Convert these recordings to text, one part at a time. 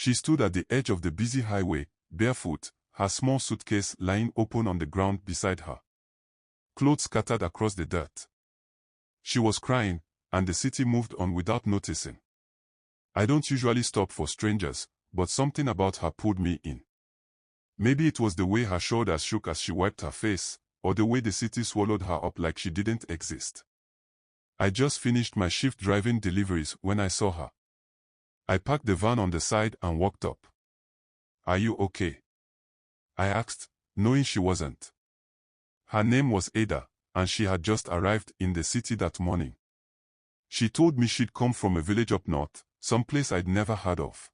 She stood at the edge of the busy highway, barefoot, her small suitcase lying open on the ground beside her. Clothes scattered across the dirt. She was crying, and the city moved on without noticing. I don't usually stop for strangers, but something about her pulled me in. Maybe it was the way her shoulders shook as she wiped her face, or the way the city swallowed her up like she didn't exist. I just finished my shift driving deliveries when I saw her. I parked the van on the side and walked up. "Are you okay?" I asked, knowing she wasn't. Her name was Ada, and she had just arrived in the city that morning. She told me she'd come from a village up north, someplace I'd never heard of.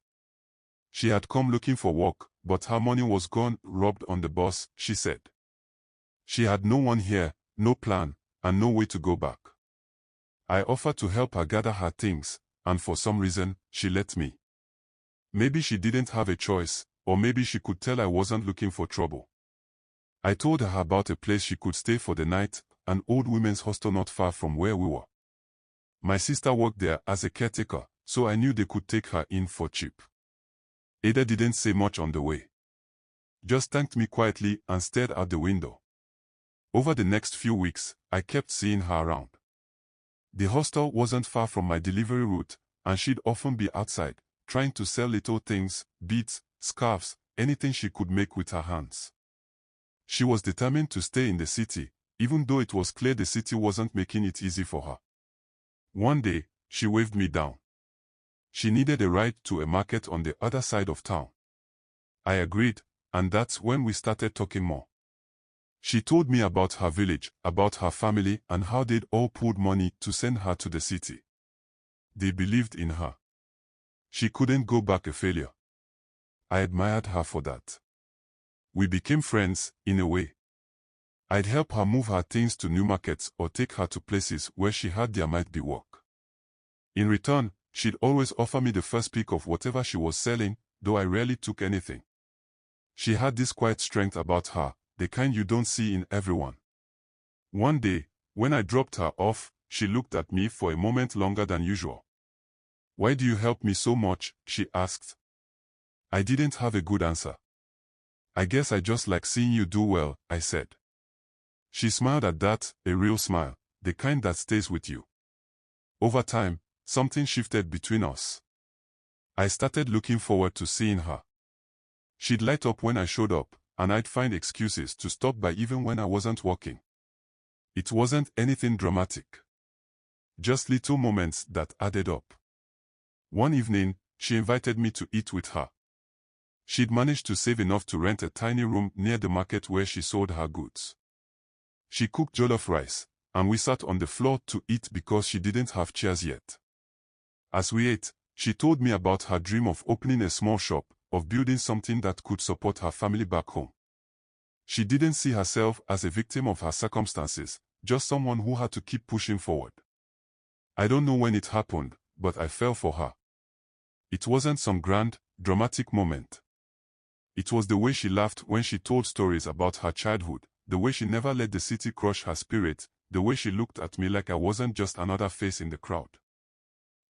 She had come looking for work, but her money was gone, robbed on the bus, she said. She had no one here, no plan, and no way to go back. I offered to help her gather her things, and for some reason, she let me. Maybe she didn't have a choice, or maybe she could tell I wasn't looking for trouble. I told her about a place she could stay for the night, an old women's hostel not far from where we were. My sister worked there as a caretaker, so I knew they could take her in for cheap. Ada didn't say much on the way. Just thanked me quietly and stared out the window. Over the next few weeks, I kept seeing her around. The hostel wasn't far from my delivery route, and she'd often be outside, trying to sell little things, beads, scarves, anything she could make with her hands. She was determined to stay in the city, even though it was clear the city wasn't making it easy for her. One day, she waved me down. She needed a ride to a market on the other side of town. I agreed, and that's when we started talking more. She told me about her village, about her family, and how they'd all pooled money to send her to the city. They believed in her. She couldn't go back a failure. I admired her for that. We became friends, in a way. I'd help her move her things to new markets or take her to places where she heard there might be work. In return, she'd always offer me the first pick of whatever she was selling, though I rarely took anything. She had this quiet strength about her, the kind you don't see in everyone. One day, when I dropped her off, she looked at me for a moment longer than usual. "Why do you help me so much?" she asked. I didn't have a good answer. "I guess I just like seeing you do well," I said. She smiled at that, a real smile, the kind that stays with you. Over time, something shifted between us. I started looking forward to seeing her. She'd light up when I showed up, and I'd find excuses to stop by even when I wasn't working. It wasn't anything dramatic. Just little moments that added up. One evening, she invited me to eat with her. She'd managed to save enough to rent a tiny room near the market where she sold her goods. She cooked jollof rice, and we sat on the floor to eat because she didn't have chairs yet. As we ate, she told me about her dream of opening a small shop, of building something that could support her family back home. She didn't see herself as a victim of her circumstances, just someone who had to keep pushing forward. I don't know when it happened, but I fell for her. It wasn't some grand, dramatic moment. It was the way she laughed when she told stories about her childhood, the way she never let the city crush her spirit, the way she looked at me like I wasn't just another face in the crowd.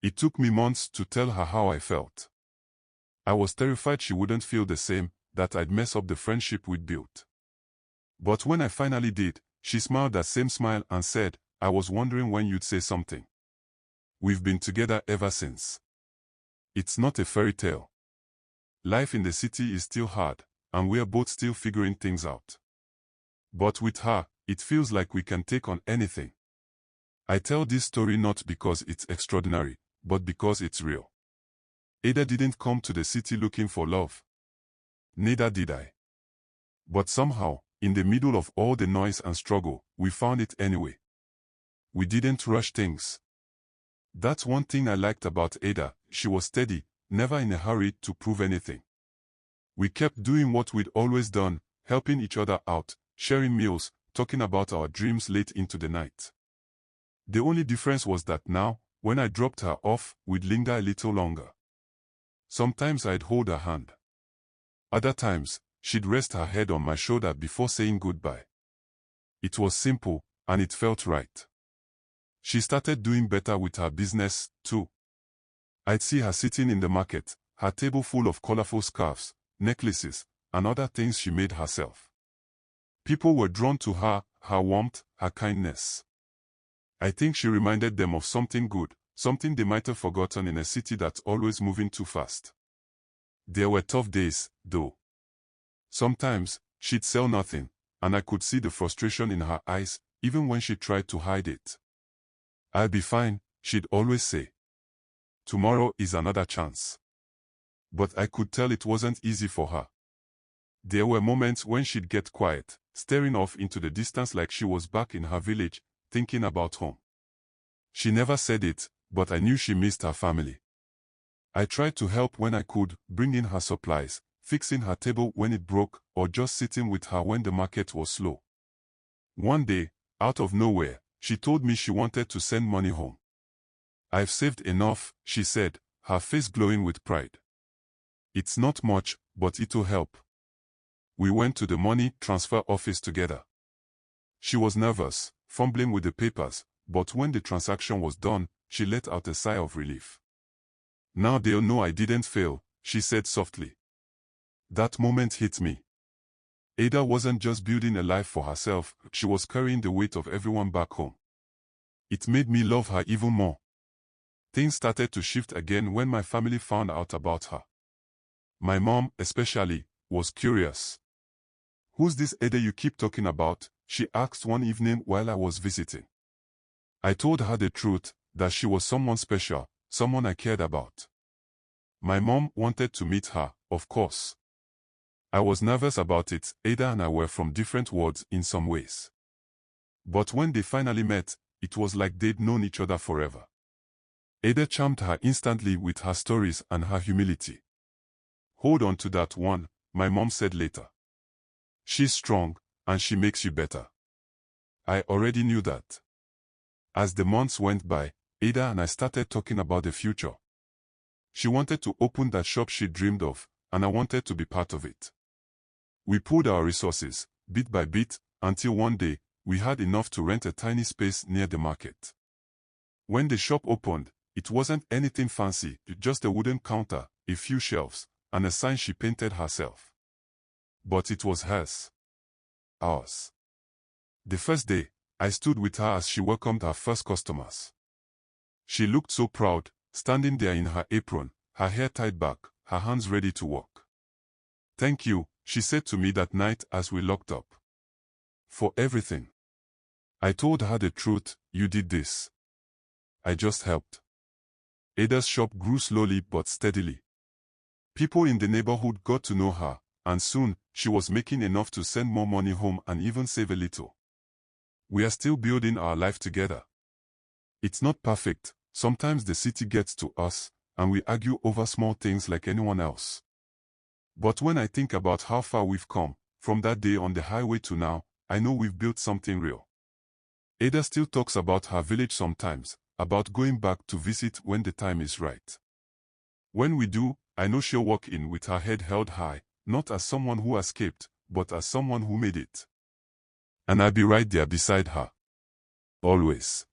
It took me months to tell her how I felt. I was terrified she wouldn't feel the same, that I'd mess up the friendship we'd built. But when I finally did, she smiled that same smile and said, "I was wondering when you'd say something. We've been together ever since." It's not a fairy tale. Life in the city is still hard, and we're both still figuring things out. But with her, it feels like we can take on anything. I tell this story not because it's extraordinary, but because it's real. Ada didn't come to the city looking for love. Neither did I. But somehow, in the middle of all the noise and struggle, we found it anyway. We didn't rush things. That's one thing I liked about Ada. She was steady, never in a hurry to prove anything. We kept doing what we'd always done, helping each other out, sharing meals, talking about our dreams late into the night. The only difference was that now, when I dropped her off, we'd linger a little longer. Sometimes I'd hold her hand. Other times, she'd rest her head on my shoulder before saying goodbye. It was simple, and it felt right. She started doing better with her business, too. I'd see her sitting in the market, her table full of colorful scarves, necklaces, and other things she made herself. People were drawn to her warmth, her kindness. I think she reminded them of something good, something they might have forgotten in a city that's always moving too fast. There were tough days, though. Sometimes, she'd sell nothing, and I could see the frustration in her eyes, even when she tried to hide it. "I'll be fine," she'd always say. "Tomorrow is another chance." But I could tell it wasn't easy for her. There were moments when she'd get quiet, staring off into the distance like she was back in her village, thinking about home. She never said it, but I knew she missed her family. I tried to help when I could, bringing her supplies, fixing her table when it broke, or just sitting with her when the market was slow. One day, out of nowhere, she told me she wanted to send money home. "I've saved enough," she said, her face glowing with pride. "It's not much, but it'll help." We went to the money transfer office together. She was nervous, fumbling with the papers, but when the transaction was done, she let out a sigh of relief. "Now they'll know I didn't fail," she said softly. That moment hit me. Ada wasn't just building a life for herself, she was carrying the weight of everyone back home. It made me love her even more. Things started to shift again when my family found out about her. My mom, especially, was curious. "Who's this Ada you keep talking about?" she asked one evening while I was visiting. I told her the truth, that she was someone special, someone I cared about. My mom wanted to meet her, of course. I was nervous about it. Ada and I were from different worlds in some ways. But when they finally met, it was like they'd known each other forever. Ada charmed her instantly with her stories and her humility. "Hold on to that one," my mom said later. "She's strong, and she makes you better." I already knew that. As the months went by, Ada and I started talking about the future. She wanted to open that shop she dreamed of, and I wanted to be part of it. We pooled our resources, bit by bit, until one day, we had enough to rent a tiny space near the market. When the shop opened, it wasn't anything fancy, just a wooden counter, a few shelves, and a sign she painted herself. But it was hers. Ours. The first day, I stood with her as she welcomed her first customers. She looked so proud, standing there in her apron, her hair tied back, her hands ready to work. "Thank you," she said to me that night as we locked up. "For everything." I told her the truth. "You did this. I just helped." Ada's shop grew slowly but steadily. People in the neighborhood got to know her, and soon, she was making enough to send more money home and even save a little. We are still building our life together. It's not perfect. Sometimes the city gets to us, and we argue over small things like anyone else. But when I think about how far we've come, from that day on the highway to now, I know we've built something real. Ada still talks about her village sometimes, about going back to visit when the time is right. When we do, I know she'll walk in with her head held high, not as someone who escaped, but as someone who made it. And I'll be right there beside her. Always.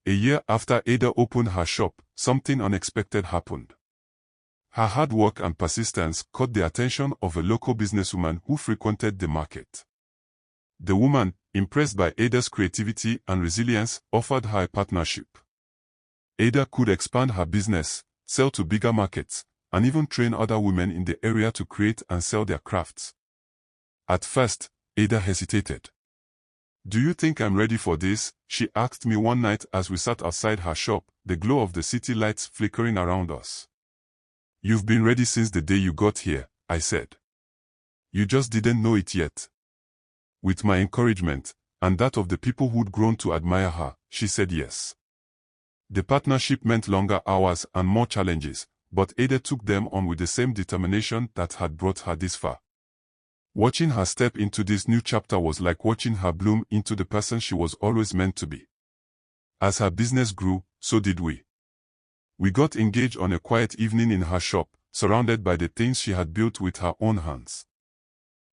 A year after Ada opened her shop, something unexpected happened. Her hard work and persistence caught the attention of a local businesswoman who frequented the market. The woman, impressed by Ada's creativity and resilience, offered her a partnership. Ada could expand her business, sell to bigger markets, and even train other women in the area to create and sell their crafts. At first, Ada hesitated. "Do you think I'm ready for this?" she asked me one night as we sat outside her shop, the glow of the city lights flickering around us. "You've been ready since the day you got here," I said. "You just didn't know it yet." With my encouragement, and that of the people who'd grown to admire her, she said yes. The partnership meant longer hours and more challenges, but Ada took them on with the same determination that had brought her this far. Watching her step into this new chapter was like watching her bloom into the person she was always meant to be. As her business grew, so did we. We got engaged on a quiet evening in her shop, surrounded by the things she had built with her own hands.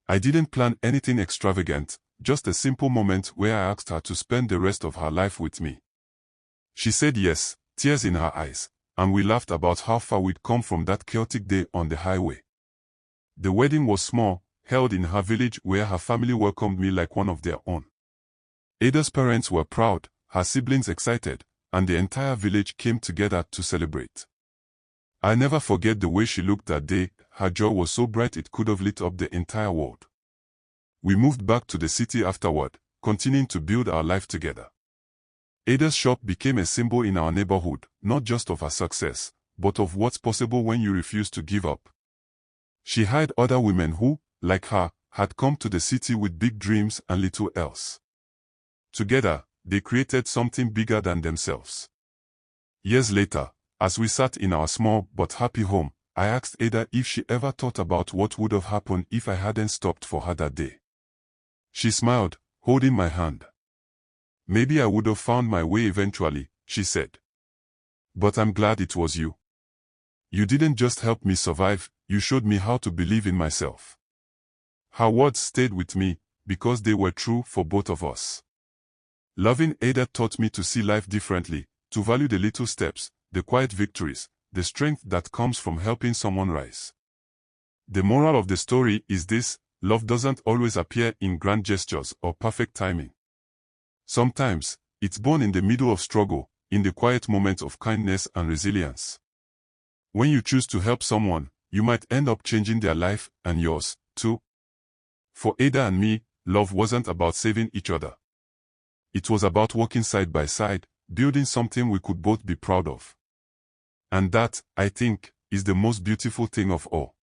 I didn't plan anything extravagant, just a simple moment where I asked her to spend the rest of her life with me. She said yes, tears in her eyes, and we laughed about how far we'd come from that chaotic day on the highway. The wedding was small, held in her village where her family welcomed me like one of their own. Ada's parents were proud, her siblings excited, and the entire village came together to celebrate. I'll never forget the way she looked that day. Her joy was so bright it could have lit up the entire world. We moved back to the city afterward, continuing to build our life together. Ada's shop became a symbol in our neighborhood, not just of her success, but of what's possible when you refuse to give up. She hired other women who, like her, had come to the city with big dreams and little else. Together, they created something bigger than themselves. Years later, as we sat in our small but happy home, I asked Ada if she ever thought about what would have happened if I hadn't stopped for her that day. She smiled, holding my hand. "Maybe I would have found my way eventually," she said. "But I'm glad it was you. You didn't just help me survive, you showed me how to believe in myself." Her words stayed with me, because they were true for both of us. Loving Ada taught me to see life differently, to value the little steps, the quiet victories, the strength that comes from helping someone rise. The moral of the story is this: love doesn't always appear in grand gestures or perfect timing. Sometimes, it's born in the middle of struggle, in the quiet moments of kindness and resilience. When you choose to help someone, you might end up changing their life, and yours, too. For Ada and me, love wasn't about saving each other. It was about walking side by side, building something we could both be proud of. And that, I think, is the most beautiful thing of all.